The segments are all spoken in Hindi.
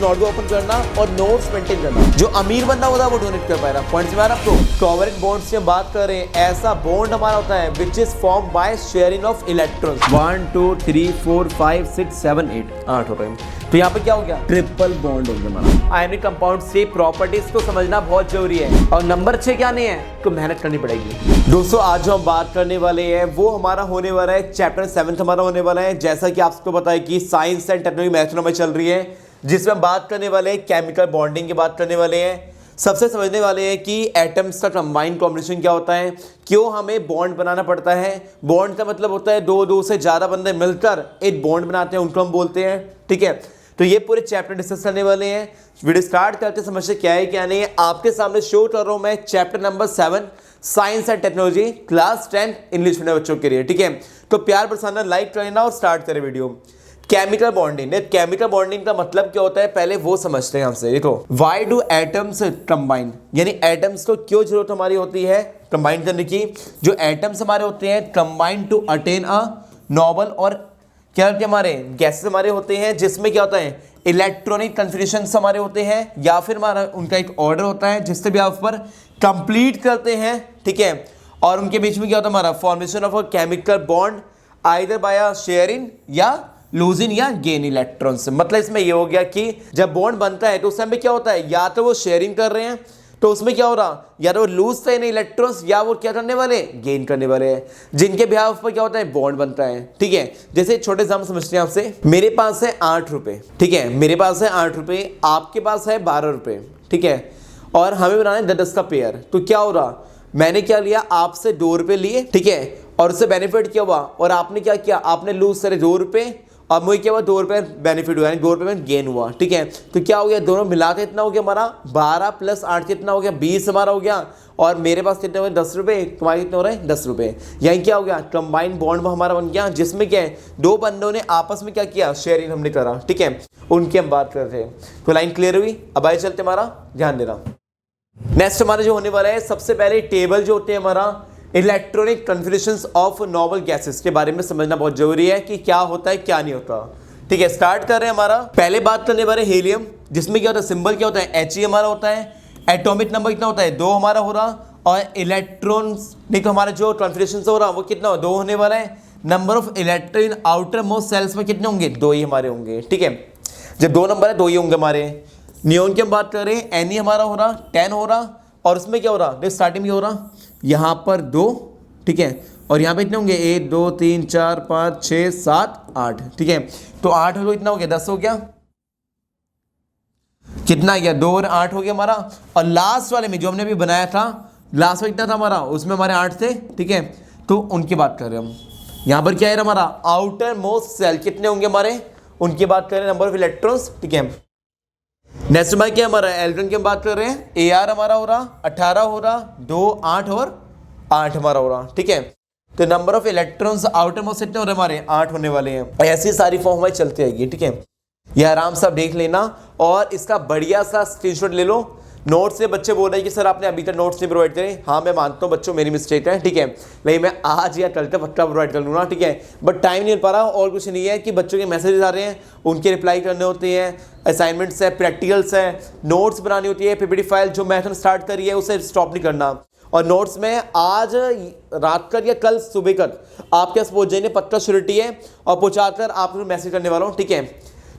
नोटबुक ओपन करना और नोट्स मेंटेन करना। जो अमीर बंदा होता है वो डोनेट कर पाएगा। पॉइंट्स में आ रहा आपको। कोवेलेंट बॉन्ड्स की बात कर रहे हैं, ऐसा बॉन्ड हमारा होता है which is form by sharing of electrons. 1 2 3 4 5 6 7 8 8 हो रहे हैं। तो यहाँ पे क्या हो गया, ट्रिपल बॉन्ड हो गया हमारा। आयनिक कंपाउंड से प्रॉपर्टीज को समझना बहुत जरूरी है। और नंबर 6 क्या नहीं है, तो मेहनत करनी पड़ेगी। दोस्तों आज जो हम बात करने वाले हैं वो हमारा होने वाला है चैप्टर 7 हमारा होने वाला है। जैसा कि आपको पता है कि साइंस एंड टेक्नोलॉजी मैथ्स में चल रही है, जिसमें हम बात करने वाले हैं केमिकल बॉन्डिंग की बात करने वाले हैं। सबसे समझने वाले हैं कि एटम्स का कंबाइंड कॉम्बिनेशन क्या होता है, क्यों हमें बॉन्ड बनाना पड़ता है। बॉन्ड का मतलब होता है दो से ज़्यादा बंदे मिलकर एक बॉन्ड बनाते हैं, उनको हम बोलते हैं। ठीक है, तो ये पूरे चैप्टर डिस्कस करने वाले हैं। वीडियो स्टार्ट करते समझते क्या है क्या नहीं है। आपके सामने शो कर रहा हूँ मैं chapter number 7 science and technology class 10 English medium बच्चों के लिए। ठीक है, तो प्यार बरसाना, लाइक कर लेना और स्टार्ट करें video. Chemical bonding, chemical bonding का मतलब क्या होता है पहले वो समझते हैं हमसे। देखो, व्हाई डू एटम्स कंबाइन, यानी एटम्स को क्यों जरूरत हमारी होती है कंबाइन करने की। जो एटम्स हमारे होते हैं combine to attain a noble, और क्या होते हैं हमारे गैसेस हमारे होते हैं जिसमें क्या होता है इलेक्ट्रॉनिक कन्फिगरेशंस हमारे होते हैं, या फिर हमारा उनका एक ऑर्डर होता है जिससे भी आप पर कंप्लीट करते हैं। ठीक है, और उनके बीच में क्या होता है हमारा formation of a chemical bond either bye a sharing या लूजिंग या गेन इलेक्ट्रॉन्स। मतलब इसमें ये हो गया कि जब बॉन्ड बनता है तो उस टाइम पे क्या होता है, या तो वो शेयरिंग कर रहे हैं तो उसमें क्या हो रहा, या तो वो लूज थे इलेक्ट्रॉन्स, या वो क्या करने वाले गेन करने वाले हैं, जिनके बिहाफ पर क्या होता है बॉन्ड बनता है। ठीक है, जैसे छोटे एग्जाम्पल समझते हैं आपसे। मेरे पास है 8 रुपए, ठीक है, मेरे पास है 8 रुपए, आपके पास है 12 रुपए। ठीक है, और हमें बनाना है 10 का पेयर। तो क्या हो रहा, मैंने क्या लिया, आपसे 2 रुपए लिए। ठीक है, और उससे बेनिफिट क्या हुआ, और आपने क्या किया, आपने लूज सारे 2 रुपए, अब मुझे क्या हुआ 2 रुपये बेनिफिट हुआ, यानी 2 रुपये में गेन हुआ। ठीक है, तो क्या हो गया, दोनों मिला के इतना हो गया हमारा 12 + 8 कितना हो गया 20 हमारा हो गया। और मेरे पास कितने हुए 10 रुपये, तुम्हारे कितने हो रहे हैं 10 रुपये। यही क्या हो गया कंबाइंड बॉन्ड हमारा बन गया, जिसमें क्या है दो बंदों ने आपस में क्या किया, शेयरिंग हमने करा। ठीक है, उनकी हम बात कर रहे हैं। तो लाइन क्लियर हुई, अब आगे चलते हमारा ध्यान देना। नेक्स्ट हमारा जो होने वाला है, सबसे पहले टेबल जो होते हैं हमारा इलेक्ट्रॉनिक कन्फिगरेशंस ऑफ नोबल गैसेस के बारे में समझना बहुत जरूरी है कि क्या होता है क्या नहीं होता। ठीक है, स्टार्ट कर रहे हैं हमारा। पहले बात करने वाले हीलियम, जिसमें क्या होता है सिंबल क्या होता है He हमारा होता है। एटॉमिक नंबर कितना होता है 2 हमारा हो रहा, और इलेक्ट्रॉन्स नहीं तो हमारा जो कन्फिगरेशन हो रहा वो कितना 2 होने वाला है। Number of electron in outermost shells में कितने होंगे 2 ही हमारे होंगे। ठीक है, जब 2 नंबर है 2 ही होंगे हमारे। नियोन की हम बात कर रहे हैं, Ne हमारा हो रहा 10 हो रहा, और उसमें क्या हो रहा स्टार्टिंग में हो रहा यहाँ पर 2। ठीक है, और यहाँ पे कितने होंगे 1 2 3 4 5 6 7 8। ठीक है, तो 8 हो तो इतना हो गया 10 हो गया, कितना गया 2 और 8 हो गया हमारा। और लास्ट वाले में जो हमने अभी बनाया था, लास्ट में कितना था हमारा, उसमें हमारे 8 थे। ठीक है, तो उनकी बात कर रहे हैं हम। यहाँ पर क्या है हमारा आउटर मोस्ट सेल कितने होंगे हमारे, उनकी बात कर रहे हैं, नंबर ऑफ इलेक्ट्रॉन्स। ठीक है, नेक्स्ट में क्या हमारा इलेक्ट्रॉन की हम बात कर रहे हैं। Ar हमारा हो रहा 18 हो रहा, 2 8 और 8 हमारा हो रहा। ठीक है, तो number of electrons outer most कितने हो रहे हमारे 8 होने वाले हैं। ऐसी सारी फॉर्म हमारी चलती रहेगी। ठीक है, ये आराम से आप देख लेना और इसका बढ़िया सा स्क्रीनशॉट ले लो। नोट्स से बच्चे बोल रहे हैं कि सर आपने अभी तक नोट्स नहीं प्रोवाइड करे। हाँ मैं मानता हूँ बच्चों मेरी मिस्टेक है। ठीक है, लेकिन मैं आज या कल तक पक्का प्रोवाइड कर लूँगा। ठीक है, बट टाइम नहीं मिल पा रहा, और कुछ नहीं है कि बच्चों के मैसेजेस आ रहे हैं उनके रिप्लाई करने होते हैं, असाइनमेंट्स है, प्रैक्टिकल्स है, नोट्स बनानी होती है, पीपीटी फाइल जो मैथन स्टार्ट करी है उसे स्टॉप नहीं करना। और नोट्स में आज रात तक या कल सुबह तक आपके पास पहुँच जाएंगे, पक्का श्योरिटी है, और पहुँचाकर आपको मैसेज करने वाला हूँ। ठीक है,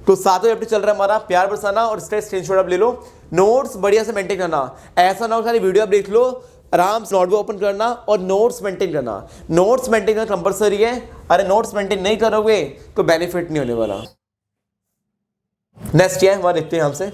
तो 7वां चैप्टर चल रहा है हमारा, प्यार बरसाना, और इसका स्क्रीनशॉट आप ले लो। नोट्स बढ़िया से मेंटेन करना, ऐसा ना हो खाली वीडियो आप देख लो, आराम से नोटबुक ओपन करना और नोट्स मेंटेन करना। नोट्स मेंटेन करना कंपलसरी है, अरे नोट्स मेंटेन नहीं करोगे तो बेनिफिट नहीं होने वाला। नेक्स्ट क्या है हमारे, देखते हैं हमसे।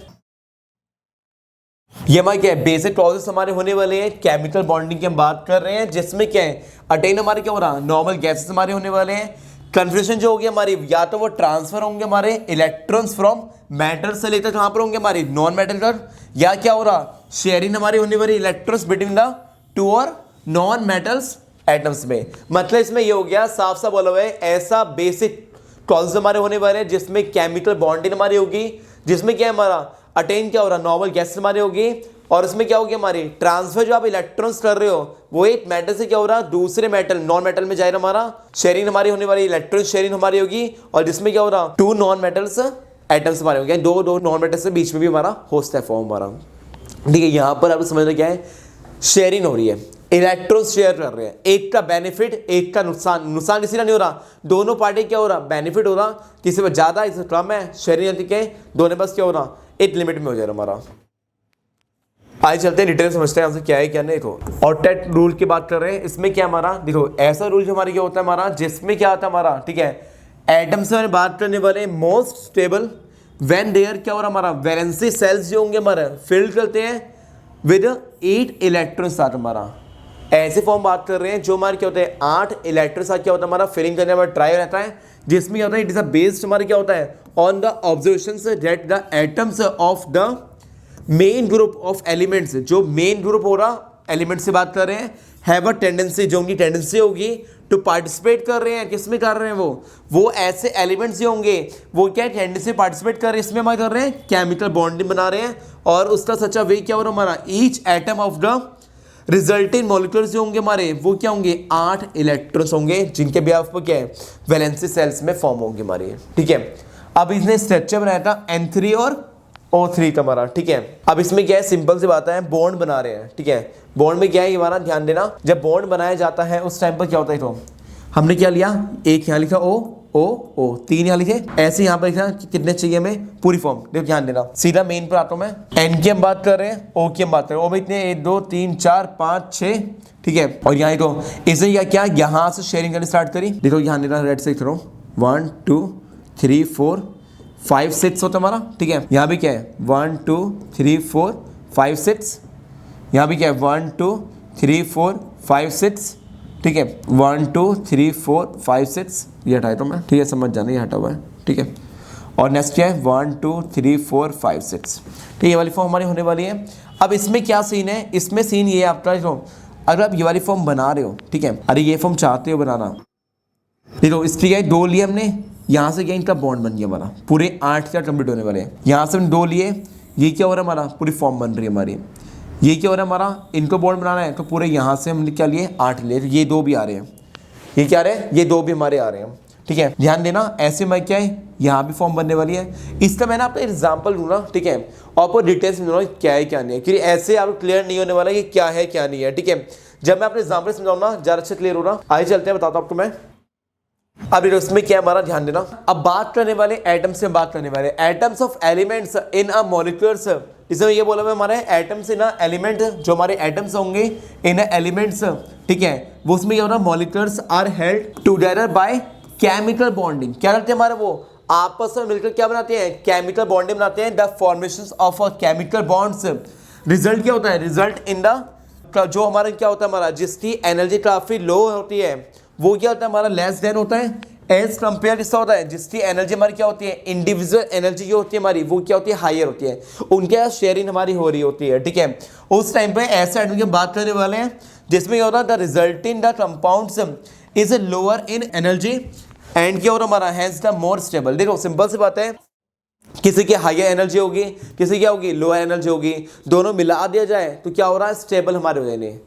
ये हमारे क्या है बेसिक प्रोसेस हमारे होने वाले हैं। केमिकल बॉन्डिंग की हम बात कर रहे हैं, जिसमें क्या है अटेन हमारे क्या हो रहा नॉर्मल गैसेस हमारे होने वाले हैं। कन्फ्यूजन जो होगी हमारी, या तो वो ट्रांसफर होंगे हमारे इलेक्ट्रॉन्स फ्रॉम मेटल से लेकर कहां पर होंगे हमारी नॉन मेटल पर, या क्या हो रहा शेयरिंग हमारी होने वाली इलेक्ट्रॉन्स बिटवीन द 2 और नॉन मेटल्स एटम्स में। मतलब इसमें ये हो गया साफ साफ बोला हुआ है, ऐसा बेसिक प्रोसेस हमारे होने वाले हैं जिसमें केमिकल बॉन्डिंग हमारी होगी, जिसमें क्या है हमारा अटेन क्या हो रहा नॉर्मल गैस हमारी होगी, और इसमें क्या होगी हमारी ट्रांसफर जो आप इलेक्ट्रॉन्स कर रहे हो वो एक मेटल से क्या हो रहा दूसरे मेटल नॉन मेटल में जाएगा हमारा। शेयरिंग हमारी होने वाली इलेक्ट्रॉन शेयरिंग हमारी होगी, और जिसमें क्या हो रहा 2 नॉन मेटल्स एटम्स हमारे हो गए, दो नॉन मेटल से बीच में भी हमारा होस्ट है फॉर्म हमारा। ठीक है, यहाँ पर आपको समझना क्या है, शेयरिंग हो रही है, इलेक्ट्रॉन शेयर कर रहे हैं, एक का बेनिफिट एक का नुकसान। नुकसान किसी का नहीं हो रहा, दोनों पार्टी क्या हो रहा, बेनिफिट हो रहा, किसी पर ज्यादा इसे कम है, शेयरिंग क्या है, दोनों बस क्या हो रहा, एक लिमिट में हो जाएगा हमारा। आइए चलते हैं डिटेल समझते हैं हमसे क्या है क्या नहीं। देखो ऑर्टेट रूल की बात कर रहे हैं, इसमें क्या हमारा, देखो ऐसा रूल जो हमारा क्या होता है हमारा, जिसमें क्या आता है हमारा, ठीक है, एटम से बात करने वाले मोस्ट स्टेबल व्हेन देयर क्या हो रहा हमारा, वैलेंसी सेल्स जो होंगे हमारा फिल करते हैं विद 8 इलेक्ट्रॉन साथ हमारा, ऐसे फॉर्म बात कर रहे हैं जो हमारे क्या होते हैं 8 इलेक्ट्रॉन साथ क्या होता है हमारा फिलिंग करने में ट्राई रहता है, जिसमें क्या होता है इट इज बेस्ड हमारे क्या होता है on the observations that the atoms of the main group of elements, जो मेन ग्रुप हो रहा एलिमेंट से बात कर रहे हैं, हैव अ टेंडेंसी, जो उनकी टेंडेंसी होगी टू पार्टिसिपेट कर रहे हैं, किसमें कर रहे हैं वो ऐसे एलिमेंट्स जो होंगे वो क्या टेंडेंसी पार्टिसिपेट कर रहे हैं, इसमें हमारे कर रहे हैं केमिकल बॉन्डिंग बना रहे हैं, और उसका सच्चा वे क्या हो रहा हमारा, each atom of the resulting molecules जो होंगे हमारे वो क्या होंगे 8 इलेक्ट्रॉन्स होंगे, जिनके भी आपको क्या है वैलेंसी सेल्स में फॉर्म होंगे हमारे। ठीक है, अब इसने स्ट्रक्चर बनाया था N3 और O3 का हमारा। ठीक है, अब इसमें क्या है, सिंपल सी बात है, बॉन्ड बना रहे हैं। ठीक है, बॉन्ड में क्या है हमारा ध्यान देना, जब बॉन्ड बनाया जाता है उस टाइम पर क्या होता है, तो हमने क्या लिया, एक यहाँ लिखा O 3 यहाँ लिखे, ऐसे यहाँ पर लिखा कितने चाहिए हमें पूरी फॉर्म, देखो ध्यान देना, सीधा मेन पर आता हूँ मैं, N की हम बात कर रहे हैं, O की हम बात कर रहे हैं, O में इतने 1 2 3 4 5 6, ठीक है, और यहाँ तो इसे क्या यहाँ से शेयरिंग करनी स्टार्ट करी, देखो ध्यान देना, रेड से लिख रहा हूँ 1 2 3 4 5 6 होता हमारा। ठीक है, यहाँ भी क्या है 1 2 3 4 5 6, यहाँ भी क्या है 1 2 3 4 5 6, ठीक है 1 2 3 4 5 6, ये हटाया तो मैं, ठीक है समझ जाना ये हटा हुआ है। ठीक है, और नेक्स्ट क्या है 1 2 3 4 5 6, ठीक है, ये वाली फॉर्म हमारी होने वाली है। अब इसमें क्या सीन है, इसमें सीन ये है आपका, अगर आप ये वाली फॉर्म बना रहे हो, ठीक है, अरे ये फॉर्म चाहते हो बनाना, देखो इसकी क्या है 2 लिए हमने, यहाँ से क्या इनका बॉन्ड बन गया हमारा, पूरे 8 क्या कंप्लीट होने वाले हैं, यहाँ से हम 2 लिए, ये क्या हो रहा है हमारा पूरी फॉर्म बन रही है हमारी, ये क्या हो रहा है हमारा इनको बॉन्ड बनाना है, तो पूरे यहाँ से हमने क्या लिए 8 लिए, ये 2 भी आ रहे हैं, ये क्या आ रहे हैं, ये 2 भी हमारे आ रहे हैं। ठीक है, ध्यान देना, ऐसे में क्या है यहाँ भी फॉर्म बनने वाली है। इसका मैंने आपका एग्जाम्पल दूंगा, ठीक है, और आपको डिटेल्स में क्या है क्या नहीं है, क्योंकि ऐसे आपको क्लियर नहीं होने वाला कि क्या है क्या नहीं है। ठीक है, जब मैं अपने एग्जाम्पल समझाऊंगा ज़्यादा अच्छा क्लियर हो रहा। आइए चलते हैं, बताता हूँ आपको मैं। अब इसमें क्या हमारा ध्यान देना, अब बात करने वाले एटम्स से बात करने वाले atoms of elements in a molecules, इसमें ये बोला हमारे एटम्स इन अ एलिमेंट, जो हमारे एटम्स होंगे इन एलिमेंट्स, ठीक है, वो उसमें ये होना molecules are held together by chemical bonding, क्या करते हैं हमारे वो आपस में मिलकर क्या बनाते हैं केमिकल बॉन्डिंग बनाते हैं, the formation of a chemical bonds, result क्या होता है, रिजल्ट इन द, जो हमारा क्या होता है हमारा जिसकी एनर्जी काफी लो होती है वो क्या होता है हमारा लेस देन होता है, एज कंपेयर किसका होता है जिसकी एनर्जी हमारी क्या होती है इंडिविजुअल एनर्जी जो होती है हमारी वो क्या होती है हायर होती है, उनके यहाँ शेयरिंग हमारी हो रही होती है। ठीक है, उस टाइम पे ऐसे एटम की बात करने वाले हैं जिसमें क्या होता है the resulting the compounds is lower in energy and क्या हो रहा हमारा हैज द मोर स्टेबल। देखो सिंपल सी बात है, किसी की हायर एनर्जी होगी किसी क्या होगी लोअर एनर्जी होगी, दोनों मिला दिया जाए तो क्या हो रहा है स्टेबल हमारे हो जाएंगे,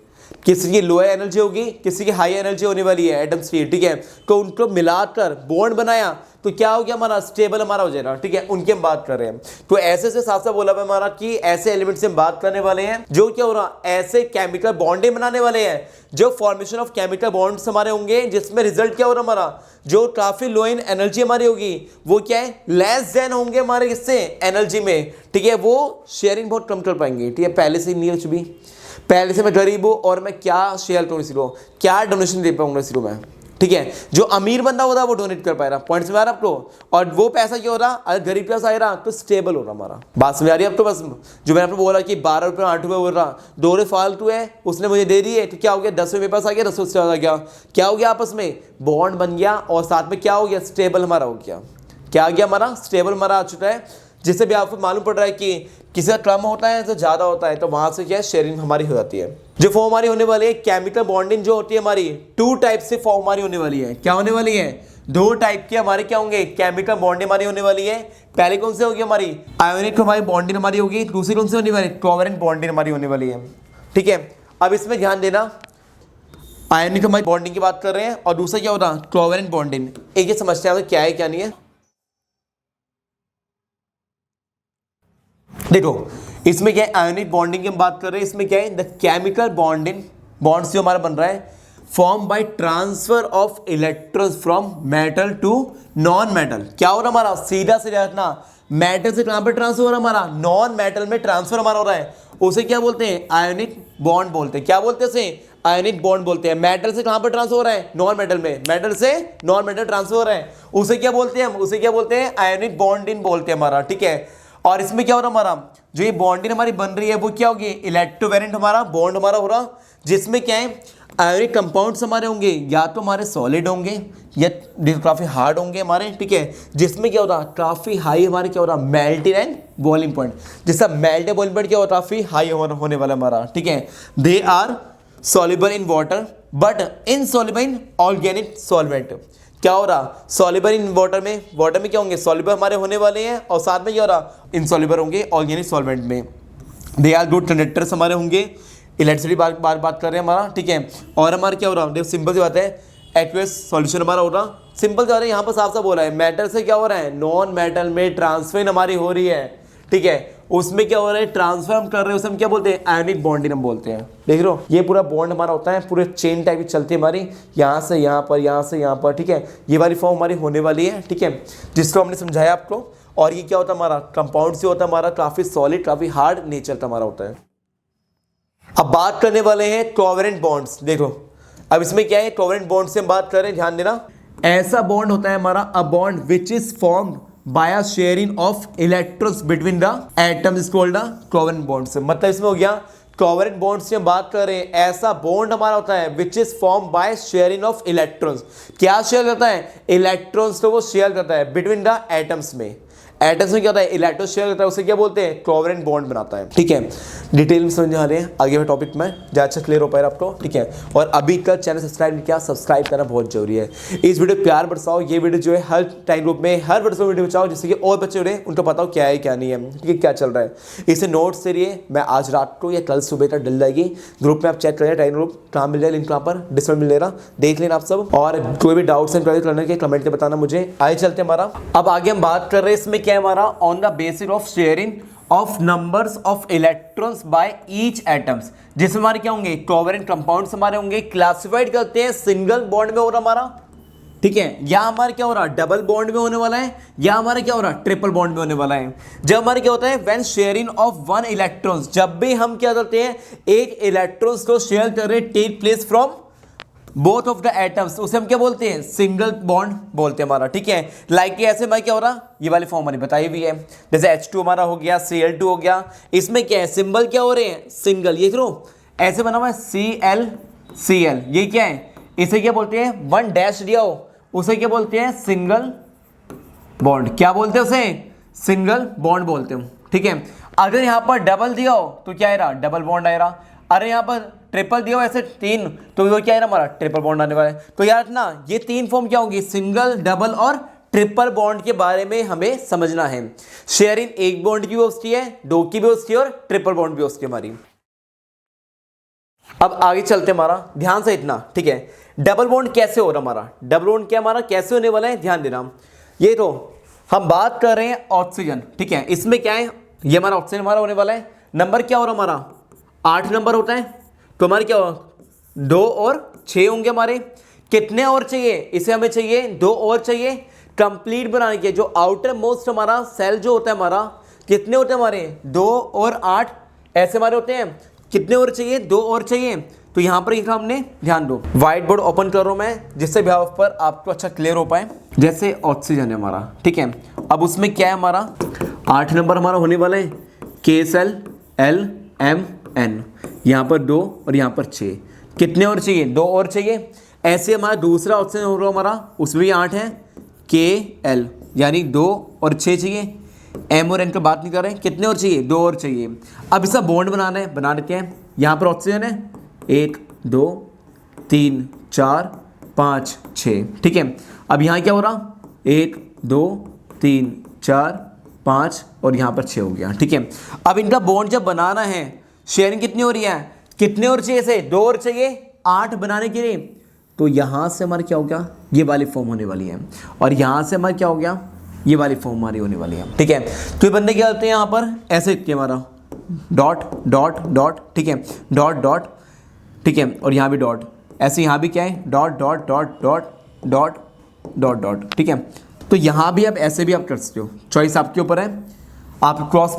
किसी की लोअर एनर्जी होगी किसी की हाई एनर्जी होने वाली है एटम्स की। ठीक है, तो उनको मिलाकर बॉन्ड बनाया तो क्या हो गया हमारा स्टेबल हमारा हो जाएगा। ठीक है, उनकी हम बात कर रहे हैं, तो ऐसे से साफ साफ बोला हुआ हमारा कि ऐसे एलिमेंट से हम बात करने वाले हैं जो क्या हो रहा ऐसे केमिकल बॉन्डिंग बनाने वाले हैं, जो फॉर्मेशन ऑफ केमिकल बॉन्ड्स हमारे होंगे जिसमें रिजल्ट क्या हो रहा हमारा जो काफी लो इन एनर्जी हमारी होगी वो क्या है लेस देन होंगे हमारे किससे एनर्जी में। ठीक है, वो शेयरिंग बहुत कम कर पाएंगे। ठीक है, पहले से नहीं भी पहले से मैं गरीब हूँ और मैं क्या शेयर करूँ इसी को, क्या डोनेशन दे पाऊंगा इसी को मैं। ठीक है, जो अमीर बंदा होता है वो डोनेट कर पाएगा, पॉइंट में आ रहा आपको, और वो पैसा क्या हो रहा अगर गरीब के पास आ रहा तो स्टेबल हो रहा हमारा। बात समझ आ रही है आपको, बस जो मैंने आपको बोला कि 12 रुपये 8 रुपये बोल रहा 2 रुपये फालतू है उसने मुझे दे दिए तो क्या हो गया 10 रुपये मेरे पास आ गया 10 रुपये आ गया, क्या हो गया आपस में बॉन्ड बन गया और साथ में क्या हो गया स्टेबल हमारा हो गया, क्या आ गया हमारा स्टेबल हमारा आ चुका है, जिससे भी आपको मालूम पड़ रहा है कि किसी का कम होता है तो ज़्यादा होता है, तो वहाँ से क्या है शेयरिंग हमारी हो जाती है। जो फॉर्म हमारी होने वाली है केमिकल बॉन्डिंग जो होती है हमारी 2 टाइप से फॉर्म हमारी होने वाली है, क्या होने वाली है 2 टाइप की हमारे क्या होंगे केमिकल बॉन्डिंग हमारी होने वाली है। पहले कौन से होगी हमारी आयोनिक हमारी बॉन्डिंग हमारी होगी, दूसरी कौन सी होने वाली कोवेलेंट बॉन्डिंग हमारी होने वाली है। ठीक है, अब इसमें ध्यान देना आयोनिक हमारी बॉन्डिंग की बात कर रहे हैं और दूसरा क्या होता है कोवेलेंट बॉन्डिंग, एक ही समझते हैं क्या है क्या नहीं है। देखो इसमें क्या है, आयोनिक बॉन्डिंग की हम बात कर रहे हैं, इसमें क्या है, द केमिकल बॉन्डिंग बॉन्ड्स जो हमारा बन रहा है form by transfer of electrons from metal to non metal. क्या हो रहा हमारा, सीधा सीधा इतना मेटल से कहां पर ट्रांसफर हो रहा है हमारा, नॉन मेटल में ट्रांसफर हमारा हो रहा है, उसे क्या बोलते हैं, आयोनिक बॉन्ड बोलते हैं। क्या बोलते हैं उसे, आयोनिक बॉन्ड बोलते हैं। मेटल से कहां पर ट्रांसफर हो रहा है, नॉन मेटल में, मेटल से नॉन मेटल ट्रांसफर हो रहा है, उसे क्या बोलते हैं हम, उसे क्या बोलते हैं, आयोनिक बॉन्डिंग बोलते हैं हमारा, ठीक है। और इसमें क्या हो रहा है हमारा, जो ये बॉन्डिंग हमारी बन रही है वो क्या होगी, इलेक्ट्रोवेलेंट हमारा बॉन्ड हमारा हो रहा, जिसमें क्या है, आयोनिक कंपाउंड्स हमारे होंगे, या तो हमारे सॉलिड होंगे या काफी हार्ड होंगे हमारे, ठीक है। जिसमें क्या होता है, काफी हाई हमारे क्या हो रहा, मेल्टिंग एंड बॉइलिंग पॉइंट, जिसका मेल्टिंग बॉइलिंग पॉइंट क्या होता है, काफी हाई होने वाला हमारा, ठीक है। They are soluble in water but insoluble in organic solvent. क्या हो रहा, सॉल्युबल इन वाटर में क्या होंगे, सॉल्युबल हमारे होने वाले हैं, और साथ में क्या हो रहा, इनसॉल्युबल होंगे ऑर्गेनिक सॉल्वेंट में। दे आर गुड कंडक्टर्स हमारे होंगे, इलेक्ट्रिसिटी बात कर रहे हैं हमारा, ठीक है। और हमारा क्या हो रहा है, सिंपल सी बात है, एक्वस सॉल्यूशन हमारा हो रहा, सिंपल सी बात है, यहाँ पर साफ साफ बोला है, मेटल से क्या हो रहा है, नॉन मेटल में ट्रांसफर हमारी हो रही है, ठीक है। उसमें क्या हो रहा है, ट्रांसफर हम कर रहे हैं, उसे हम क्या बोलते हैं, आयोनिक बॉन्डिंग हम बोलते हैं। देख रहे हो, ये पूरा बॉन्ड हमारा होता है, पूरे चेन टाइप की चलती है हमारी, यहाँ से यहाँ पर, यहाँ से यहाँ पर, ठीक है। ये वाली फॉर्म हमारी होने वाली है, ठीक है, जिसको हमने समझाया आपको। और ये क्या होता है हमारा, कंपाउंड से होता है हमारा, काफी सॉलिड काफी हार्ड नेचर का हमारा होता है। अब बात करने वाले हैं कोवेलेंट बॉन्ड्स। देखो अब इसमें क्या है, कोवेलेंट बॉन्ड से हम बात कर रहे हैं, ध्यान देना। ऐसा बॉन्ड होता है हमारा, a bond which is formed by a sharing of electrons between the atoms is called a covalent bonds. मतलब इसमें हो गया, कोवेलेंट बॉन्ड से हम बात कर रहे हैं, ऐसा बॉन्ड हमारा होता है which is form by sharing of electrons. क्या शेयर करता है, इलेक्ट्रॉन्स को वो शेयर करता है बिटवीन द एटम्स में। एटम्स में क्या होता है, इलेक्ट्रॉन शेयर करता है, उसे क्या बोलते हैं, कोवेलेंट बॉन्ड बनाता है, ठीक है। डिटेल में समझने वाले हैं, आगे के टॉपिक में ज़्यादा अच्छा क्लियर हो पाएगा आपको, ठीक है। और अभी का चैनल सब्सक्राइब नहीं किया, सब्सक्राइब करना बहुत जरूरी है। इस वीडियो प्यार बरसाओ, ये वीडियो जो है हर टाइम ग्रुप में हर वीडियो बचाओ, जिससे कि और बच्चे उन्हें उनको पता हो क्या है क्या नहीं है, ठीक है, क्या चल रहा है। इसे नोट्स से लिए मैं आज रात को या कल सुबह तक डल जाएगी, ग्रुप में आप चेक करिए, टाइम ग्रुप कहाँ मिल जाए, लिंक कहाँ पर डिस्क्रिप्शन मिल रहा, देख लेना आप सब। और कोई भी डाउट्स एंड क्वेरी करने के कमेंट के बताना मुझे। आगे चलते हमारा, अब आगे हम बात कर रहे हैं, इसमें क्या है हमारा, on the basis of sharing of numbers of electrons by each atoms. जिसमें हमारे क्या होंगे, कोवेलेंट कंपाउंड्स हमारे होंगे, क्लासिफाइड करते हैं सिंगल बॉन्ड में हो रहा हमारा, ठीक है, या हमारे क्या हो रहा है, डबल बॉन्ड में होने वाला है, या हमारे क्या हो रहा है, ट्रिपल बॉन्ड में होने वाला है। जब हमारे क्या होता है, when sharing of one electrons, जब भी हम क्या करते हैं, एक इलेक्ट्रॉन्स को शेयर कर रहे, take place from both of the atoms, उसे हम क्या बोलते हैं, सिंगल बॉन्ड बोलते हैं हमारा, ठीक है। लाइक ऐसे मैं क्या हो रहा, ये वाली फॉर्म हमारी बताई हुई है, जैसे H2 हमारा हो गया, Cl2 हो गया, इसमें क्या है, सिंबल क्या हो रहे हैं, सिंगल, ये करो ऐसे बना हुआ है Cl, ये क्या है, इसे क्या बोलते हैं, वन डैश दिया हो, उसे क्या बोलते हैं, सिंगल बॉन्ड। क्या बोलते हैं उसे, सिंगल बॉन्ड बोलते हैं, ठीक है। अगर यहां पर डबल दिया हो तो क्या है रहा, डबल बॉन्ड आए रहा। अरे यहाँ पर ट्रिपल दिया हो ऐसे तीन, तो वो क्या है ना हमारा, ट्रिपल बॉन्ड आने वाला है। तो यार ना ये तीन फॉर्म क्या होंगी, सिंगल, डबल और ट्रिपल बॉन्ड के बारे में हमें समझना है। शेयरिंग एक बॉन्ड की भी हो सकती है, दो की भी हो सकती है, और ट्रिपल बॉन्ड भी हो सकती है हमारी। अब आगे चलते हमारा, ध्यान से इतना, ठीक है। डबल बॉन्ड कैसे हो रहा हमारा, डबल बॉन्ड क्या हमारा कैसे होने वाला है, ध्यान देना। ये तो हम बात कर रहे हैं ऑक्सीजन, ठीक है। इसमें क्या है, ये हमारा ऑक्सीजन हमारा होने वाला है, नंबर क्या हो रहा हमारा, 8 नंबर होता है, तो हमारे क्या होगा, 2 और 6 होंगे हमारे। कितने और चाहिए, इसे हमें चाहिए 2 और चाहिए कंप्लीट बनाने के। जो आउटर मोस्ट हमारा सेल जो होता है हमारा, कितने होते हैं हमारे, 2 और 8 ऐसे हमारे होते हैं। कितने और चाहिए, 2 और चाहिए। तो यहाँ पर लिखा हमने, ध्यान दो, व्हाइट बोर्ड ओपन कर रहा हूँ मैं, जिससे भी पर आपको अच्छा क्लियर हो पाए। जैसे ऑक्सीजन है हमारा, ठीक है, अब उसमें क्या है हमारा, 8 नंबर हमारा होने वाला है, KCl, यहाँ पर 2 और यहाँ पर 6। कितने और चाहिए, 2 और चाहिए। ऐसे हमारा दूसरा ऑप्शन हो रहा हमारा, उसमें भी 8 है, Kl, यानी 2 और 6 चाहिए। M और N की बात नहीं कर रहे हैं, कितने और चाहिए, 2 और चाहिए। अब इसका बॉन्ड बनाना है, बना देते हैं। यहाँ पर ऑक्सीजन है 1 2 3 4 5 6, ठीक है। अब यहाँ क्या हो रहा, 1 2 3 4 5 और यहाँ पर 6 हो गया, ठीक है। अब इनका बॉन्ड जब बनाना है, शेयरिंग कितनी हो रही है, कितने और चाहिए, से 2 और चाहिए 8 बनाने के लिए। तो यहाँ से हमारा क्या हो गया, ये वाली फॉर्म होने वाली है, और यहाँ से हमारा क्या हो गया, ये वाली फॉर्म हमारी होने वाली है, ठीक है। तो ये बंदे क्या होते हैं यहाँ पर ऐसे लिखते हैं हमारा डॉट डॉट डॉट, ठीक है, डॉट डॉट, ठीक है, और यहाँ भी डॉट, ऐसे यहाँ भी क्या है dot dot dot dot dot dot dot, ठीक है। तो यहाँ भी आप ऐसे भी आप कर सकते हो, चॉइस आपके ऊपर है, आप क्रॉस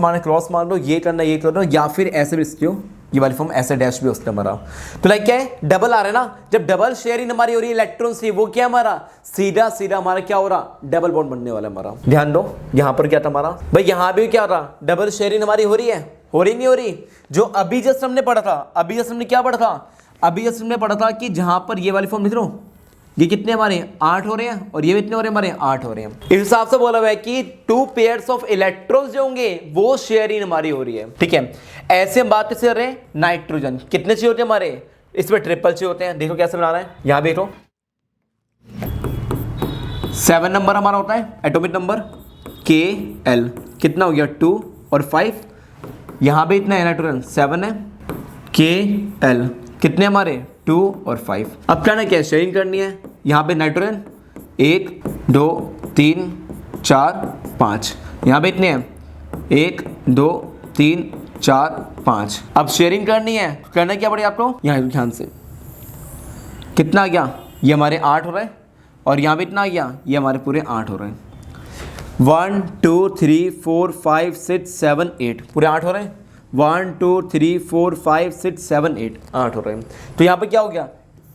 मान लो, ये करना ये कर लो, या फिर ऐसे भी सकते हो, ये वाली फॉर्म ऐसे डैश भी हो सकता है हमारा। तो लाइक क्या है डबल आ रहा है ना, जब डबल शेयरिंग हमारी हो रही है इलेक्ट्रॉन से, वो क्या हमारा सीधा सीधा हमारा क्या हो रहा डबल बॉन्ड बनने वाला हमारा। ध्यान दो यहाँ पर क्या था हमारा भाई, यहाँ भी क्या हो रहा डबल शेयरिंग हमारी हो रही है, हो रही नहीं हो रही। जो अभी जस्ट हमने पढ़ा था, अभी जस्ट हमने क्या पढ़ा था, अभी जस्ट हमने पढ़ा था कि जहां पर ये वाली फॉर्म मित्रों ये कितने हमारे 8 हो रहे हैं और ये भी कितने हो रहे हैं हमारे 8 हो रहे हैं। इस हिसाब से बोला हुआ है कि 2 पेयर्स ऑफ इलेक्ट्रॉन्स जो होंगे वो शेयरिंग हमारी हो रही है, ठीक है। ऐसे हम बात कैसे कर रहे हैं, नाइट्रोजन कितने चाहिए होते हैं हमारे, इसमें ट्रिपल चाहिए होते हैं। देखो कैसे बनाना है, यहां देखो 7 नंबर हमारा होता है एटॉमिक नंबर KL, कितना हो गया 2 और 5, यहां पे इतना है नाइट्रोजन 7 है, KL कितने हमारे 2 और 5। अब क्या ना क्या शेयरिंग करनी है, यहाँ पे नाइट्रोजन 1 2 3 4 5, यहाँ पे इतने हैं 1 2 3 4 5। अब शेयरिंग करनी है, करना क्या पड़ेगा आपको, यहाँ ध्यान से कितना आ गया, ये हमारे 8 हो रहा है और यहाँ पे इतना आ गया, ये हमारे पूरे 8 हो रहे हैं। 1 2 3 4 5 6 7 8 पूरे 8 हो रहे हैं। 1 2 3 4 5 6 7 8 8 हो रहे हैं। तो यहाँ पे क्या हो गया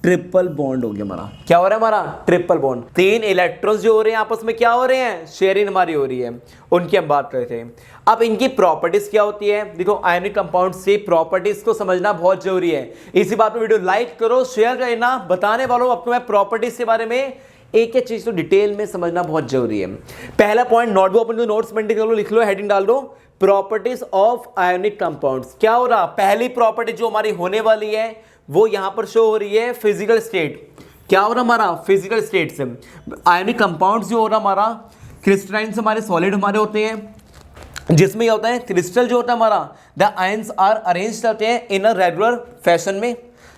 ट्रिपल बॉन्ड हो गया हमारा, क्या हो रहा है हमारा ट्रिपल बॉन्ड। 3 इलेक्ट्रॉन्स जो हो रहे हैं आपस में क्या हो रहे हैं, शेयरिंग हमारी हो रही है, उनकी हम बात कर रहे थे। अब इनकी प्रॉपर्टीज क्या होती है, देखो आयनिक कंपाउंड से प्रॉपर्टीज को समझना बहुत जरूरी है। इसी बात पे वीडियो लाइक करो, शेयर करना, बताने वालों अपने मैं प्रॉपर्टीज के बारे में एक एक चीज तो डिटेल में समझना बहुत जरूरी है। पहला पॉइंट नोटबुक अपन जो नोट्स मेंटेन कर लो, लिख लो, हेडिंग डाल दो, प्रॉपर्टीज ऑफ आयोनिक कंपाउंड्स। क्या हो रहा, पहली प्रॉपर्टी जो हमारी होने वाली है वो यहां पर शो हो रही है फिजिकल स्टेट। क्या हो रहा हमारा फिजिकल स्टेट से आयोनिक कंपाउंड्स जो हो रहा हमारा, क्रिस्टलाइन हमारे सॉलिड हमारे होते हैं, जिसमें क्या होता है क्रिस्टल जो होता है हमारा, द आयंस आर अरेंज करते हैं इन अ रेगुलर फैशन में।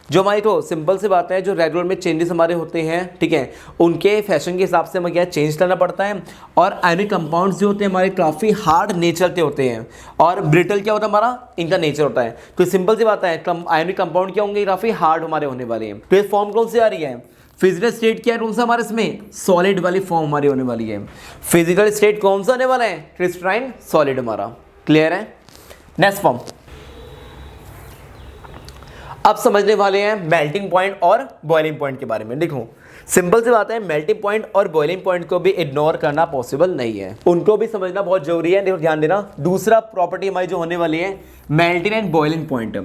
जो हमारी तो सिंपल सी बात है, जो रेगुलर में चेंजेस हमारे होते हैं, ठीक है, उनके फैशन के हिसाब से हमें क्या चेंज करना पड़ता है। और आयनिक कंपाउंड्स जो होते हैं हमारे काफ़ी हार्ड नेचर के होते हैं और ब्रिटल क्या होता है हमारा, इनका नेचर होता है। तो सिंपल सी बात है आयनिक कंपाउंड क्या होंगे, काफ़ी हार्ड हमारे होने वाले हैं। तो ये फॉर्म कौन सी आ रही है, फिजिकल स्टेट क्या है कौन सा हमारे इसमें, सॉलिड वाली फॉर्म हमारी होने वाली है। फिजिकल स्टेट कौन सा आने वाला है, क्रिस्टलाइन सॉलिड हमारा। क्लियर है। नेक्स्ट फॉर्म अब समझने वाले हैं मेल्टिंग पॉइंट और बॉइलिंग पॉइंट के बारे में। देखो सिंपल सी बात है, मेल्टिंग पॉइंट और बॉइलिंग पॉइंट को भी इग्नोर करना पॉसिबल नहीं है, उनको भी समझना बहुत जरूरी है। देखो ध्यान देना, दूसरा प्रॉपर्टी हमारी जो होने वाली है मेल्टिंग एंड बॉइलिंग पॉइंट,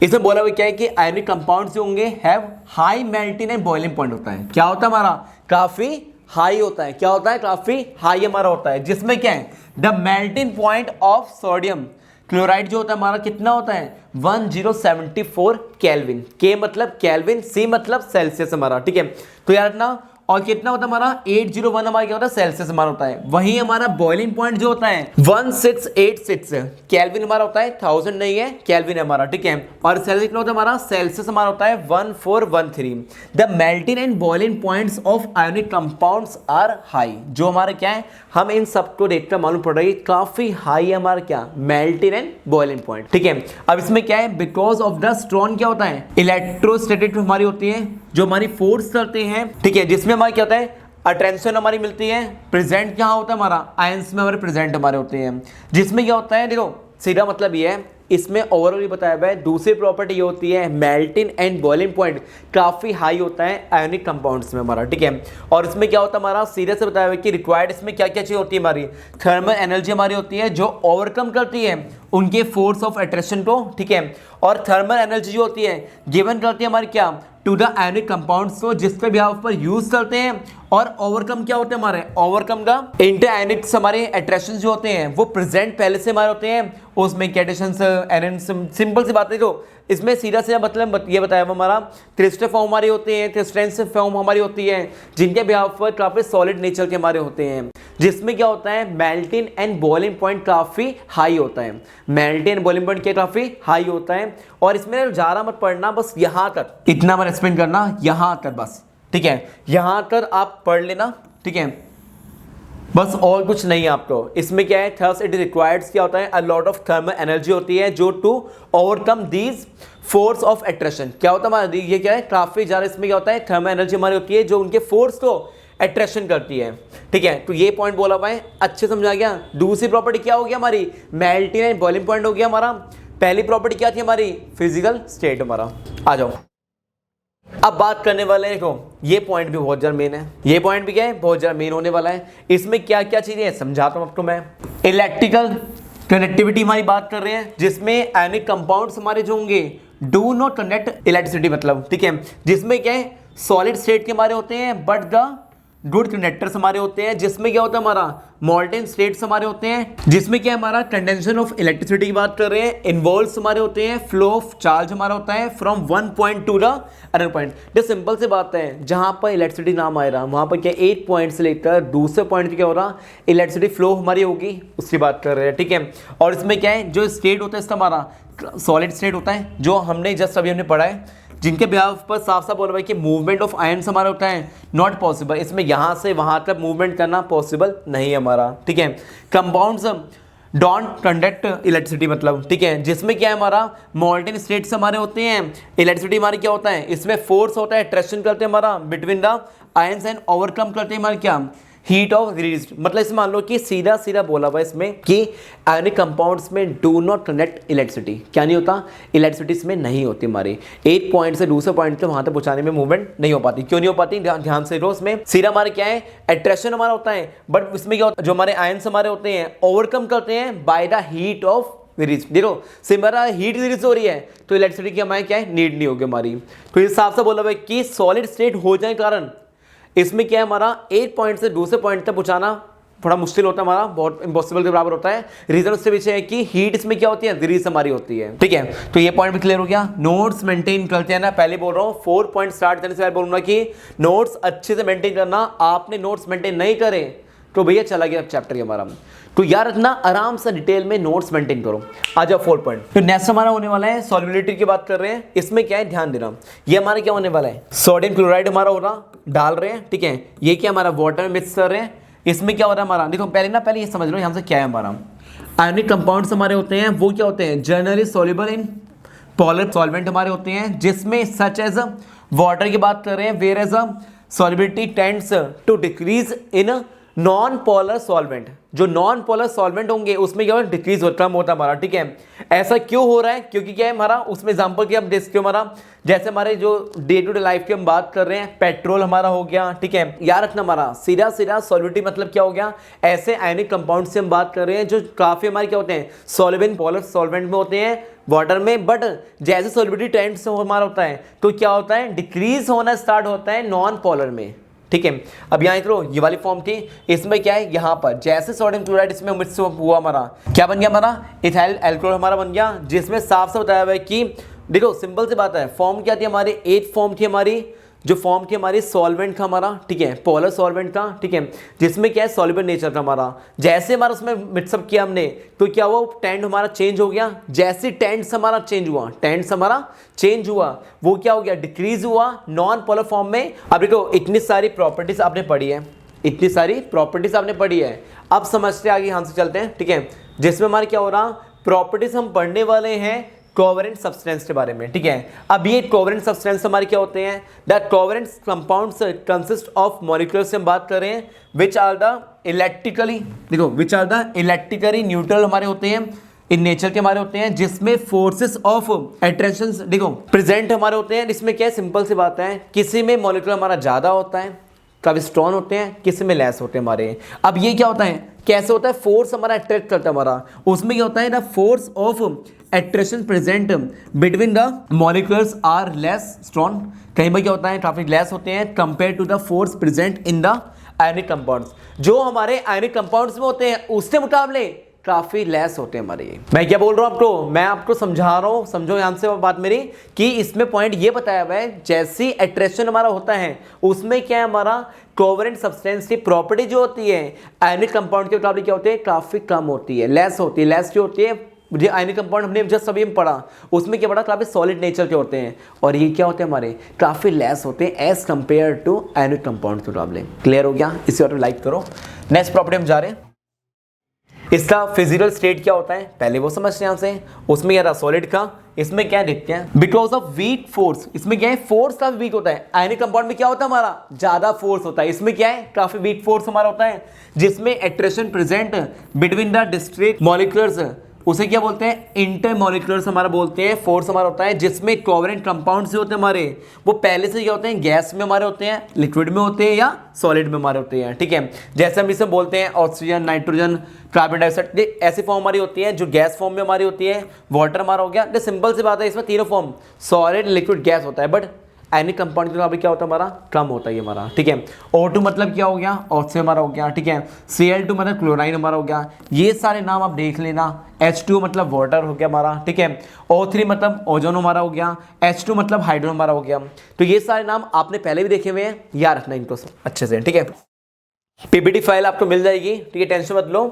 इसमें बोला हुआ क्या है कि आयनिक कंपाउंड्स जो होंगे have high melting and boiling point होता है। क्या होता है हमारा, काफी हाई होता है। क्या होता है, काफी हाई हमारा होता है, जिसमें क्या है the melting point of sodium chloride जो होता है हमारा कितना होता है 1074 केल्विन। के मतलब केल्विन, सी मतलब सेल्सियस हमारा, ठीक है। तो याद रखना, और कितना होता है हमारा 801 हमारा क्या होता है सेल्सियस हमारा होता है। वहीं हमारा बॉइलिंग पॉइंट जो होता है 1686 केल्विन हमारा होता है, 1000 नहीं है केल्विन है हमारा, ठीक है। और सेल्सियस कितना होता है हमारा, सेल्सियस हमारा होता है 1413। The melting and boiling points of ionic compounds are high. जो हमारा क्या है, हम इन सबको देखकर मालूम पड़ रहा है काफी हाई है हमारा क्या मेल्टिंग एंड बॉइलिंग पॉइंट, ठीक है। अब इसमें क्या है, बिकॉज ऑफ द स्ट्रॉन क्या होता है इलेक्ट्रोस्टैटिक हमारी होती है, जो हमारी फोर्स करते हैं, ठीक है, जिसमें हमारी क्या होता है अटेंशन हमारी मिलती है। प्रेजेंट क्या होता है हमारा, आयंस में हमारे प्रेजेंट हमारे होते हैं, जिसमें क्या होता है देखो सीधा मतलब ये है, इसमें ओवरऑल बताया हुआ है। दूसरी प्रॉपर्टी ये होती है मेल्टिंग एंड बॉइलिंग पॉइंट काफी हाई होता है आयोनिक कंपाउंड्स में हमारा, ठीक है। और इसमें क्या होता है हमारा सीधे से बताया हुआ है कि रिक्वायर्ड इसमें क्या क्या चीज होती है हमारी, थर्मल एनर्जी हमारी होती है जो ओवरकम करती है उनके फोर्स ऑफ अट्रैक्शन को, ठीक है। और थर्मल एनर्जी जो होती है गिवन करती है हमारी क्या टू द आयोनिक कंपाउंड्स को, जिसपे भी आप पर यूज करते हैं। और ओवरकम क्या होते हैं हमारे, ओवरकम का इंटर आयोनिक्स हमारे अट्रैक्शन जो होते हैं वो प्रेजेंट पहले से हमारे होते हैं, उसमें कैटेशंस एनएनस, सिंपल सी बात है। जो इसमें सीधा सीधा मतलब ये बताया हमारा क्रिस्टल फॉर्म हमारी होती है, क्रिस्टलाइन फॉर्म हमारी होती है, जिनके बिहाफ पर काफी सॉलिड नेचर के हमारे होते हैं, जिसमें क्या होता है मेल्टिंग एंड बॉइलिंग पॉइंट काफी हाई होता है। मेल्टिंग एंड बॉइलिंग पॉइंट क्या काफी हाई होता है। और इसमें ज़्यादा मत पढ़ना, बस यहाँ तक इतना मत एक्सप्लेन करना, यहाँ तक बस, ठीक है, यहाँ तक आप पढ़ लेना, ठीक है। बस और कुछ नहीं है आपको। इसमें क्या है, थर्स इट रिक्वायर्स क्या होता है, a lot of thermal energy होती है जो to overcome these force of attraction. क्या होता है हमारा, ये क्या है, काफी ज्यादा इसमें क्या होता है, थर्मल एनर्जी हमारी होती है जो उनके फोर्स को अट्रैक्शन करती है। ठीक है, तो ये पॉइंट बोला पाए, अच्छे समझा गया। दूसरी प्रॉपर्टी क्या हो गया हमारी, मेल्टिंग एंड बॉइलिंग पॉइंट हो गया हमारा। पहली प्रॉपर्टी क्या थी हमारी, फिजिकल स्टेट हमारा। आ जाओ अब बात करने वाले हैं, देखो ये पॉइंट भी बहुत ज्यादा मेन है, ये पॉइंट भी क्या है, बहुत ज्यादा मेन होने वाला है। इसमें क्या क्या चीजें हैं समझाता हूं आपको मैं। इलेक्ट्रिकल कनेक्टिविटी हमारी बात कर रहे हैं, जिसमें आयनिक कंपाउंड्स हमारे जो होंगे डू नॉट कंडक्ट इलेक्ट्रिसिटी, मतलब ठीक है, जिसमें क्या है सॉलिड स्टेट के हमारे होते हैं बट द गुड कंडक्टर्स हमारे होते हैं, जिसमें क्या होता है हमारा मॉल्टेन स्टेट्स हमारे होते हैं, जिसमें क्या है हमारा कंडेंसेशन ऑफ इलेक्ट्रिसिटी की बात कर रहे हैं, इन्वॉल्व्स हमारे होते हैं, फ्लो ऑफ चार्ज हमारा होता है from one point two the other point. ये सिंपल से बात है, जहां पर इलेक्ट्रिसिटी नाम आ रहा वहां पर क्या एक पॉइंट से लेकर दूसरे पॉइंट पे क्या हो रहा, इलेक्ट्रिसिटी फ्लो हमारी होगी, उसकी बात कर रहे हैं। ठीक है, और इसमें क्या है, जो स्टेट होता है इसका हमारा सॉलिड स्टेट होता है, जो हमने जस्ट अभी हमने पढ़ा है, जिनके बिहाफ पर साफ साफ बोला भाई कि मूवमेंट ऑफ आयन्स हमारा होता है नॉट पॉसिबल। इसमें यहाँ से वहाँ तक मूवमेंट करना पॉसिबल नहीं है हमारा। ठीक है, कंपाउंड्स डोंट कंडक्ट इलेक्ट्रिसिटी, मतलब ठीक है, जिसमें क्या है हमारा मॉल्टेन स्टेट्स हमारे होते हैं, इलेक्ट्रिसिटी हमारी क्या होता है, इसमें फोर्स होता है, अट्रैक्शन करते हैं हमारा between the ions and overcome करते हैं हमारे क्या हीट ऑफ रिलीज। मतलब इसमें मान लो कि सीधा सीधा बोला हुआ इसमें कि आयनिक कंपाउंड्स में डू नॉट कंडक्ट इलेक्ट्रिसिटी, क्या नहीं होता, इलेक्ट्रिसिटी इसमें नहीं होती हमारी, एक पॉइंट से दूसरे पॉइंट तक वहां तक पहुंचाने में मूवमेंट नहीं हो पाती। क्यों नहीं हो पाती, ध्यान से लो, इसमें सीधा हमारे क्या है अट्रैक्शन हमारा होता है, बट इसमें क्या होता है, जो हमारे आयन्स हमारे होते हैं ओवरकम करते हैं by the heat of release. देखो सिम्बरा हीट रिलीज हो रही है तो इलेक्ट्रिसिटी की हमारे क्या है नीड नहीं होगी हमारी। तो इस हिसाब से बोला हुआ है कि सॉलिड स्टेट हो जाने के कारण इसमें क्या है हमारा एक पॉइंट से दूसरे पॉइंट तक पहुंचाना थोड़ा मुश्किल होता है हमारा, बहुत इम्पॉसिबल के बराबर होता है। रीजन उससे पीछे है कि हीट इसमें क्या होती है, रिलीज हमारी होती है। ठीक है, तो ये पॉइंट भी क्लियर हो गया। नोट्स मेंटेन करते हैं ना, पहले बोल रहा हूँ 4 पॉइंट स्टार्ट करने से पहले बोलूंगा कि नोट्स अच्छे से मेंटेन करना। आपने नोट्स मेंटेन नहीं करे तो भैया चला गया चैप्टर हमारा। तो यार इतना आराम से डिटेल में नोट्स मेंटेन करो। आ जाओ 4 पॉइंट। तो नेक्स्ट हमारा होने वाला है सॉल्युबिलिटी की बात कर रहे हैं। इसमें क्या है ध्यान देना, ये हमारा क्या होने वाला है, सोडियम क्लोराइड हमारा हो रहा डाल रहे हैं। ठीक है, ये क्या हमारा वाटर में मिक्स कर रहे हैं। इसमें क्या हो रहा है हमारा, देखो पहले ये समझ लो यहाँ से क्या है हमारा आयनिक कंपाउंड्स हमारे होते हैं, वो क्या होते हैं generally soluble in polar solvent हमारे होते हैं, जिसमें सच एज वाटर की बात कर रहे हैं, whereas solubility tends to decrease in non polar solvent. जो नॉन पोलर सॉल्वेंट होंगे उसमें क्या होगा डिक्रीज होता है हमारा। ठीक है, ऐसा क्यों हो रहा है, क्योंकि क्या है हमारा उसमें एग्जांपल की हम देखते हमारा, जैसे हमारे जो डे टू डे लाइफ की हम बात कर रहे हैं, पेट्रोल हमारा हो गया। ठीक है, याद रखना हमारा सीधा सॉल्युबिलिटी मतलब क्या हो गया, ऐसे आयनिक कंपाउंड से हम बात कर रहे हैं जो काफी हमारे क्या होते हैं सॉल्युबल इन पोलर सॉल्वेंट में होते हैं वाटर में, बट जैसे सॉल्युबिलिटी टेंड्स हमारा होता है तो क्या होता है डिक्रीज होना स्टार्ट होता है नॉन पोलर में। ठीक है, अब यहाँ इधरो ये वाली फॉर्म थी, इसमें क्या है यहाँ पर जैसे सोडियम क्लोराइड इसमें मिक्स हुआ हमारा क्या बन गया हमारा इथाइल एल्कोहल हमारा बन गया, जिसमें साफ साफ बताया हुआ है कि देखो सिंपल सी बात है, फॉर्म क्या थी हमारी, एक फॉर्म थी हमारी, जो फॉर्म थी हमारी सॉल्वेंट था हमारा। ठीक है, पोलर सॉल्वेंट था। ठीक है, जिसमें क्या है सॉल्युबल नेचर था हमारा। जैसे हमारा उसमें मिक्सअप किया हमने तो क्या हुआ टेंट हमारा चेंज हो गया, जैसे टेंट्स हमारा चेंज हुआ, टेंट्स हमारा चेंज हुआ, वो क्या हो गया डिक्रीज हुआ नॉन पोलर फॉर्म में। अब देखो इतनी सारी प्रॉपर्टीज आपने पढ़ी है, इतनी सारी प्रॉपर्टीज आपने पढ़ी है, अब समझते आगे यहाँ से चलते हैं। ठीक है, जिसमें हमारे क्या हो रहा प्रॉपर्टीज हम पढ़ने वाले हैं कोवेलेंट सब्सटेंस के बारे में। ठीक है, अब ये कोवेलेंट सब्सटेंस हमारे क्या होते हैं, the covalent compounds consist of molecules से हम बात कर रहे हैं विच आर द इलेक्ट्रिकली, देखो which are the electrically neutral हमारे होते हैं इन नेचर के हमारे होते हैं, जिसमें फोर्सेस ऑफ अट्रैक्शन देखो प्रेजेंट हमारे होते हैं। इसमें क्या सिंपल सी बात है, किसी में मॉलिक्यूल हमारा ज्यादा होता है, कभी स्ट्रॉन्ग होते हैं, किसी में लेस होते हैं हमारे। अब ये क्या होता है, कैसे होता है, फोर्स हमारा अट्रैक्ट करता है हमारा, उसमें क्या होता है the force of attraction present between the molecules are less strong, कहीं पर क्या होता है काफी लेस होते हैं compare to the force present in the ionic compounds. जो हमारे आयनिक कंपाउंड्स में होते हैं उसके मुकाबले काफी लेस होते हैं हमारे। मैं क्या बोल रहा हूं आपको, मैं आपको समझा रहा हूं, समझो ध्यान से बात मेरी, कि इसमें पॉइंट ये बताया हुआ है जैसी अट्रैक्शन हमारा होता है उसमें क्या है हमारा कोवेलेंट सब्सटेंस की प्रॉपर्टी जो होती है आयनिक कंपाउंड के मुकाबले क्या होती है काफी कम होती है, लेस होती है। लेस क्यों होती है, जो आयनिक कंपाउंड हमने जस्ट अभी हम पढ़ा उसमें क्या पढ़ा काफी सॉलिड नेचर के होते हैं, और ये क्या होते हैं हमारे काफी लेस होते हैं as compare to ionic compound के मुकाबले। क्लियर हो गया, इसी और लाइक करो। नेक्स्ट प्रॉपर्टी हम जा रहे हैं, इसका फिजिकल स्टेट क्या होता है पहले वो समझते हैं हमसे। उसमें क्या था सॉलिड का, इसमें क्या देखते हैं बिकॉज ऑफ वीक फोर्स, इसमें क्या है फोर्स का वीक होता है। आयनिक कंपाउंड में क्या होता है हमारा ज्यादा फोर्स होता है, इसमें क्या है काफी वीक फोर्स हमारा होता है, जिसमें attraction present between the discrete molecules, उसे क्या बोलते हैं इंटरमॉलिक्यूलर्स हमारा बोलते हैं। फोर्स हमारा होता है जिसमें कोवेलेंट कंपाउंड्स जो होते हैं हमारे वो पहले से क्या होते हैं गैस में हमारे होते हैं, लिक्विड में होते हैं या सॉलिड में हमारे होते हैं। ठीक है, जैसे हम इसे बोलते हैं ऑक्सीजन, नाइट्रोजन, कार्बन डाइऑक्साइड, ऐसी फॉर्म हमारी होती है जो गैस फॉर्म में हमारी होती है। वाटर हमारा हो गया, तो सिंपल सी बात है इसमें तीनों फॉर्म सॉलिड, लिक्विड, गैस होता है, बट आयनिक कंपाउंड के अभी क्या होता है हमारा कम होता है हमारा। ठीक है, O2 मतलब क्या हो गया ऑक्सीजन हमारा हो गया। ठीक है, Cl2 मतलब क्लोराइन हमारा हो गया। ये सारे नाम आप देख लेना। H2 मतलब वाटर हो गया हमारा। ठीक है, O3 मतलब ओजोन हमारा हो गया। H2 मतलब हाइड्रोजन हमारा हो गया। तो ये सारे नाम आपने पहले भी देखे हुए हैं, याद रखना इनको अच्छे से। ठीक है, पीपीटी फाइल आपको मिल जाएगी। ठीक है, टेंशन मत लो,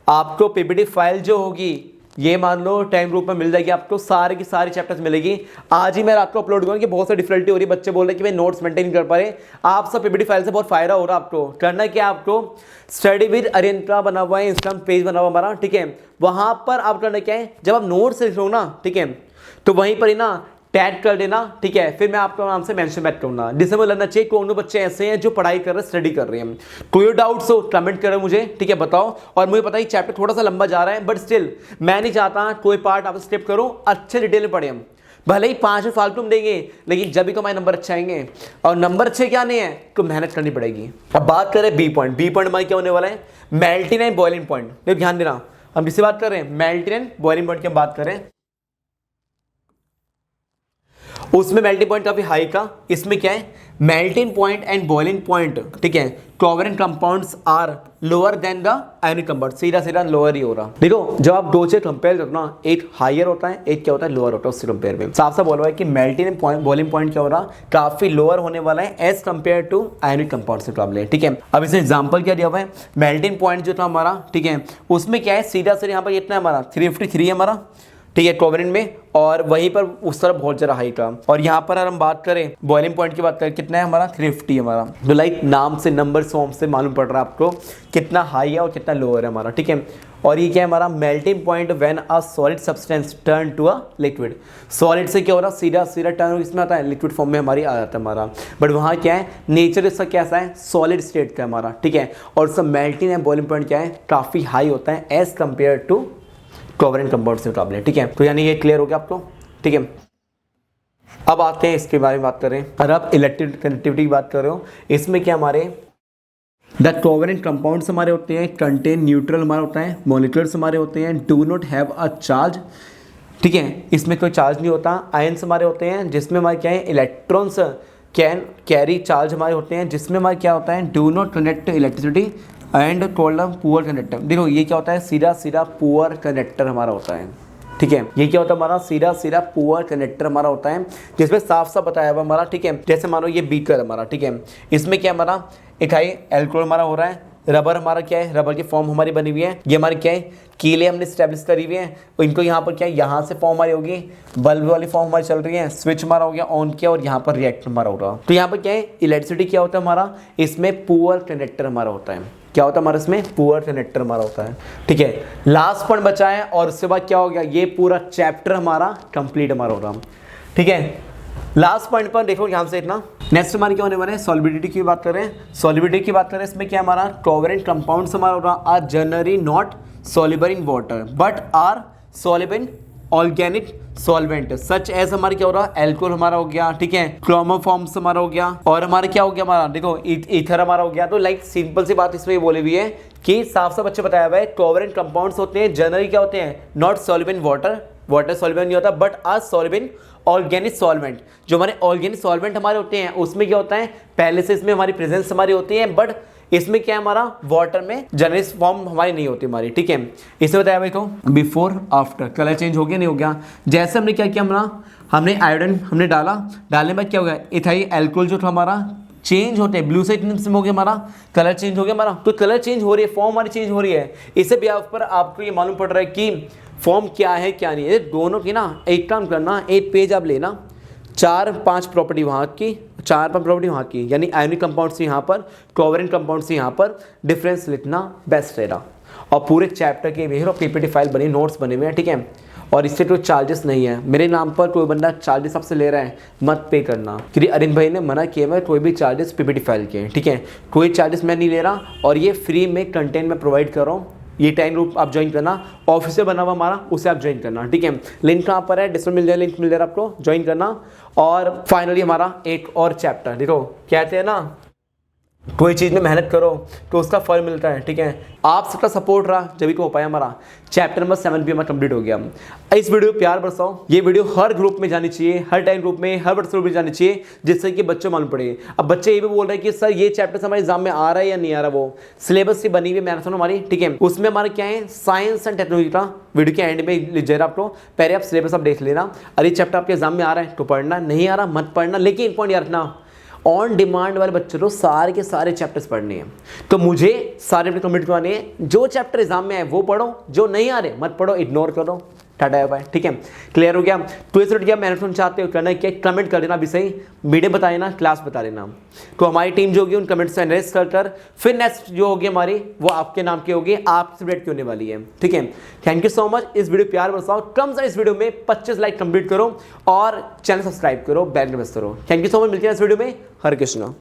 आपको पीपीटी फाइल जो होगी ये मान लो टाइम ग्रुप में मिल जाएगी, आपको सारे की सारी चैप्टर्स मिलेगी। आज ही मैं रात को अपलोड करूँगा कि बहुत सारी डिफिकल्टी हो रही है, बच्चे बोल रहे हैं कि मैं नोट्स मेंटेन नहीं कर पा रहे। आप सब पीपीटी फाइल से बहुत फायदा हो रहा है। आपको करना क्या, आपको स्टडी विद अरियंता बना हुआ है, इंस्टाग्राम पेज बना हुआ हमारा। ठीक है, वहां पर आप करना क्या है, जब आप नोट्स लिख लो ना, ठीक है, तो वहीं पर ही ना टैग कर देना। ठीक है, फिर मैं आपको नाम से मेंशन बैक करूंगा, जिससे मुझे लगना चाहिए कौन बच्चे ऐसे हैं जो पढ़ाई कर रहे हैं, स्टडी कर रहे हैं। कोई डाउट्स हो कमेंट करो मुझे, ठीक है, बताओ। और मुझे पता है चैप्टर थोड़ा सा लंबा जा रहा है, बट स्टिल मैं नहीं चाहता कोई पार्ट आप स्किप करो, अच्छे डिटेल में पढ़े हम। भले ही 5 में फालतू में देंगे, लेकिन जब भी तो हमारे नंबर अच्छे आएंगे, और नंबर अच्छे क्या नहीं है तो मेहनत करनी पड़ेगी। अब बात करें बी पॉइंट, बी पॉइंट हमारे क्या होने वाला है मेल्टिंग एंड बॉइलिंग पॉइंट। देखो ध्यान देना, हम किससे बात कर रहे हैं मेल्टिंग एंड बॉइलिंग पॉइंट की हम बात करें, उसमें मेल्टिंग पॉइंट काफी हाई का। इसमें क्या है melting point and boiling point, ठीक है, covalent compounds are lower than the ionic compound, सीधा सीधा लोअर ही हो रहा। देखो जब आप दो से कंपेयर करो ना, एक हायर होता है, एक क्या होता है लोअर होता है, उससे कंपेयर में साफ साफ बोला है कि मेल्टिंग पॉइंट बॉइलिंग पॉइंट क्या हो रहा काफी लोअर होने वाला है as compare to ionic compound से मुकाबले। ठीक है, अब इसे एग्जांपल क्या दिया हुआ है, मेल्टिंग पॉइंट जो था हमारा, ठीक है, उसमें क्या है सीधा सीधा यहाँ पर इतना हमारा 353 है हमारा, ठीक है, कोवेलेंट में, और वहीं पर उस तरफ बहुत ज़रा हाई का। और यहाँ पर अगर हम बात करें बॉइलिंग पॉइंट की बात करें, कितना है हमारा 350 हमारा, तो लाइक नाम से नंबर फॉर्म से मालूम पड़ रहा है आपको कितना हाई है और कितना लोअर है हमारा। ठीक है, और ये क्या है हमारा melting point when a solid substance turn to a liquid, solid से क्या हो रहा सीधा सीधा टर्न इसमें आता है लिक्विड फॉर्म में हमारी आ जाता है हमारा। बट वहाँ क्या है नेचर इसका कैसा है सॉलिड स्टेट का हमारा। ठीक है, और सब मेल्टिंग एंड बॉइलिंग पॉइंट क्या है काफ़ी हाई होता है as compare to covalent compound से मुकाबले। ठीक है, तो यानी ये क्लियर हो गया आपको। ठीक है, अब आते हैं इसके बारे में बात करें। अगर आप इलेक्ट्रिक कनेक्टिविटी की बात कर रहे हो, इसमें क्या हमारे द कोवेलेंट कंपाउंड्स हमारे होते हैं कंटेन न्यूट्रल हमारा होता है, मॉलिक्यूल्स हमारे होते हैं do not have a charge. ठीक है, इसमें कोई चार्ज नहीं होता। आयंस हमारे होते हैं जिसमें हमारे क्या है इलेक्ट्रॉन्स कैन कैरी चार्ज हमारे होते हैं, जिसमें हमारे क्या होता है do not conduct electricity and called poor conductor. देखो ये क्या होता है सीधा सीधा पुअर कंडक्टर हमारा होता है। ठीक है, ये क्या होता है हमारा सीधा सीधा पुअर कंडक्टर हमारा होता है, जिसमें साफ साफ बताया हुआ हमारा। ठीक है, जैसे मानो ये बीकर हमारा, ठीक है, इसमें क्या हमारा इथाइल एल्कोहल हमारा हो रहा है, रबर हमारा क्या है रबर की फॉर्म हमारी बनी हुई है, ये हमारी क्या है कीले हमने स्टैब्लिश करी हुई है, इनको यहाँ पर क्या है यहाँ से फॉर्म हमारी होगी, बल्ब वाली फॉर्म हमारी चल रही है, स्विच हमारा हो गया ऑन किया और यहाँ पर रिएक्टर हमारा हो रहा। तो यहाँ पर क्या है इलेक्ट्रिसिटी क्या होता है हमारा, इसमें पुअर कंडक्टर हमारा होता है। क्या होता है हमारा इसमें पुअर कंडक्टर हमारा होता है। ठीक है, लास्ट पॉइंट बचा है और उसके बाद क्या हो गया ये पूरा चैप्टर हमारा कंप्लीट हमारा हो रहा। ठीक है, लास्ट पॉइंट पर देखो ध्यान से इतना। नेक्स्ट हमारे क्या होने वाले हैं सॉल्युबिलिटी की बात करें, सॉल्युबिलिटी की बात करें इसमें क्या हमारा कोवेलेंट कंपाउंड्स हमारा हो रहा are generally not soluble in water but are soluble in organic solvent such as हमारे क्या हो रहा है एल्कोहल हमारा हो गया। ठीक है, क्लोरोफॉर्म्स हमारा हो गया, और हमारे क्या हो गया हमारा देखो ईथर हमारा हो गया। तो लाइक सिंपल सी बात इसमें बोली हुई है कि साफ साफ अच्छे बताया हुआ है कोवेलेंट कंपाउंड्स होते हैं जनरली क्या होते हैं not soluble in water, water soluble नहीं होता but are soluble in organic solvent. जो हमारे ऑर्गेनिक सॉल्वेंट हमारे होते हैं उसमें क्या होता है पहले से इसमें हमारी प्रेजेंस हमारी होती है, बट इसमें क्या है हमारा वाटर में जनरल फॉर्म हमारी नहीं होती हमारी। ठीक है, इसमें बताया भाई तो बिफोर आफ्टर कलर चेंज हो गया नहीं हो गया। जैसे हमने क्या किया हमने आयोडीन हमने डालने में क्या हो गया इथाइल एल्कोहल जो था हमारा चेंज होते हैं ब्लू से हो गया हमारा कलर चेंज हो गया हमारा। तो कलर चेंज हो रही है फॉर्म हमारी चेंज हो रही है, इससे भी आप पर आपको ये मालूम पड़ रहा है कि फॉर्म क्या है क्या नहीं है। दोनों की ना एक काम करना एक पेज आप लेना 4-5 प्रॉपर्टी वहाँ की, 4-5 प्रॉपर्टी वहाँ की, यानी आयोनिक कंपाउंड्स यहाँ पर, कोवेलेंट कंपाउंड्स यहाँ पर, डिफरेंस लिखना बेस्ट रहेगा। और पूरे चैप्टर के भी पीपीटी फाइल बनी, नोट्स बने हुए हैं, ठीक है। और इससे कोई चार्जेस नहीं है, मेरे नाम पर कोई बंदा चार्जेस आपसे ले रहा है मत पे करना, क्योंकि अरिंद भाई ने मना किया है कोई भी चार्जेस पीपीटी फाइल के, ठीक है। कोई चार्जेस मैं नहीं ले रहा, और ये फ्री में कंटेंट मैं प्रोवाइड कर रहा हूँ। ये टाइम ग्रुप आप ज्वाइन करना, ऑफिस बना हुआ हमारा, उसे आप ज्वाइन करना, ठीक है। लिंक कहाँ पर है, डिस्क्रिप्शन मिल जाए, लिंक मिल जाएगा आपको, ज्वाइन करना। और फाइनली हमारा एक और चैप्टर, देखो कहते हैं ना कोई चीज़ में मेहनत करो तो उसका फल मिलता है, ठीक है। आप सबका सपोर्ट रहा जब तो हो पाया, हमारा चैप्टर नंबर 7 भी हमारा कंप्लीट हो गया। इस वीडियो प्यार बरसाओ, ये वीडियो हर ग्रुप में जानी चाहिए, हर टाइम ग्रुप में, हर व्हाट्सएप ग्रुप में जानी चाहिए, जिससे कि बच्चों मालूम पड़े। अब बच्चे ये भी बोल रहे हैं कि सर ये चैप्टर हमारे एग्जाम में आ रहा है या नहीं आ रहा, वो सिलेबस से बनी हुई मैराथन हमारी, ठीक है। उसमें हमारे क्या है, साइंस एंड टेक्नोलॉजी का वीडियो के एंड में लिख जाएगा आपको, पहले आप सिलेबस आप देख लेना। अरे चैप्टर आपके एग्जाम में आ रहा है तो पढ़ना, नहीं आ रहा मत पढ़ना, लेकिन पॉइंट याद रखना, ऑन डिमांड वाले बच्चों को सारे के सारे चैप्टर्स पढ़ने हैं, तो मुझे सारे कंप्लीट करवाने हैं। जो चैप्टर एग्जाम में है वो पढ़ो, जो नहीं आ रहे मत पढ़ो, इग्नोर करो, टाटा बाय, ठीक है। क्लियर हो गया। तो इस क्या मैराथन चाहते हो करना है क्या, कमेंट कर देना, अभी सही वीडियो बता देना, क्लास बता देना। तो हमारी टीम जो होगी उन कमेंट्स से एनालाइज कर फिर नेक्स्ट जो होगी हमारी वो आपके नाम की होगी, आपसे अपडेट होने वाली है, ठीक है। Thank you so much. इस वीडियो प्यार बरसाओ, कम से इस वीडियो में 25 लाइक कंप्लीट करो और चैनल सब्सक्राइब करो, बेल प्रेस करो। थैंक यू सो मच, मिलते हैं इस वीडियो में। हरे कृष्णा।